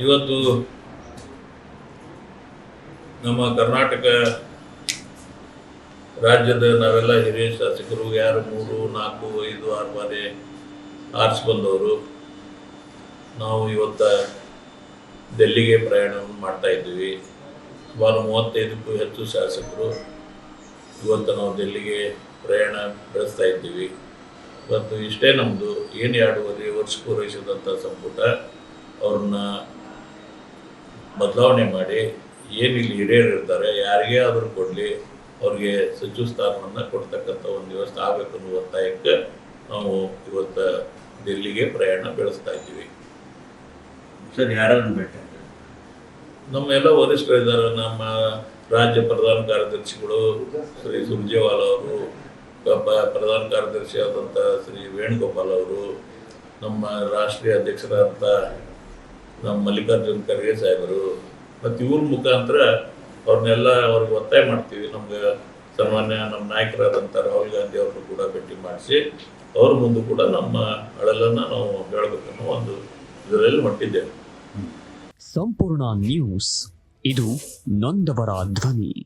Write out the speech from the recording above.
ಇವತ್ತು ನಮ್ಮ ಕರ್ನಾಟಕ ರಾಜ್ಯದ ನಾವೆಲ್ಲ ಹಿರಿಯ ಶಾಸಕರು ಯಾರು 3, 4, 5, 6 ಬಾರಿ ಆರಿಸಿ ಬಂದವರು ನಾವು ಇವತ್ತು ಡೆಲ್ಲಿಗೆ ಪ್ರಯಾಣವನ್ನು ಮಾಡ್ತಾ ಇದ್ದೀವಿ. ಸುಮಾರು 35ಕ್ಕೂ ಹೆಚ್ಚು ಶಾಸಕರು ಇವತ್ತು ನಾವು ಡೆಲ್ಲಿಗೆ ಪ್ರಯಾಣ ಬೆಳೆಸ್ತಾ ಇದ್ದೀವಿ. ಇವತ್ತು ಇಷ್ಟೇ ನಮ್ಮದು ಏನು 2.5 ವರ್ಷ ಪೂರೈಸಿದಂಥ ಸಂಪುಟ ಅವ್ರನ್ನ ಬದಲಾವಣೆ ಮಾಡಿ ಏನು ಇಲ್ಲಿ ಹಿರಿಯರು ಇರ್ತಾರೆ ಯಾರಿಗೇ ಆದರೂ ಕೊಡಲಿ ಅವ್ರಿಗೆ ಸಚಿವ ಸ್ಥಾನವನ್ನು ಕೊಡ್ತಕ್ಕಂಥ ಒಂದು ವ್ಯವಸ್ಥೆ ಆಗಬೇಕು ಅನ್ನೋ ಒತ್ತಾಯಕ್ಕೆ ನಾವು ಇವತ್ತು ಡೆಲ್ಲಿಗೆ ಪ್ರಯಾಣ ಬೆಳೆಸ್ತಾ ಇದ್ದೀವಿ. ಸರ್ ಯಾರನ್ನು ಭೇಟಿ? ನಮ್ಮೆಲ್ಲ ವರಿಷ್ಠರಿದ್ದಾರೆ. ನಮ್ಮ ರಾಜ್ಯ ಪ್ರಧಾನ ಕಾರ್ಯದರ್ಶಿಗಳು ಶ್ರೀ ಸುರ್ಜೇವಾಲಾ ಅವರು, ಪ್ರಧಾನ ಕಾರ್ಯದರ್ಶಿ ಆದಂಥ ಶ್ರೀ ವೇಣುಗೋಪಾಲ್ ಅವರು, ನಮ್ಮ ರಾಷ್ಟ್ರೀಯ ಅಧ್ಯಕ್ಷರಾದಂಥ ನಮ್ಮ ಮಲ್ಲಿಕಾರ್ಜುನ್ ಖರ್ಗೆ ಸಾಹೇಬರು, ಮತ್ತು ಇವ್ರ ಮುಖಾಂತರ ಅವ್ರನ್ನೆಲ್ಲ ಅವ್ರಿಗೆ ಒತ್ತಾಯ ಮಾಡ್ತೀವಿ. ನಮ್ಗೆ ಸಾಮಾನ್ಯ ನಮ್ಮ ನಾಯಕರಾದಂಥ ರಾಹುಲ್ ಗಾಂಧಿ ಅವ್ರನ್ನು ಕೂಡ ಭೇಟಿ ಮಾಡಿಸಿ ಅವ್ರ ಮುಂದೆ ಕೂಡ ನಮ್ಮ ಅಳಲನ್ನು ನಾವು ಹೇಳಬೇಕನ್ನೋ ಒಂದು ಇದರಲ್ಲಿ ಹೊಂಟಿದ್ದೇವೆ. ಸಂಪೂರ್ಣ ನ್ಯೂಸ್, ಇದು ನೊಂದವರ ಧ್ವನಿ.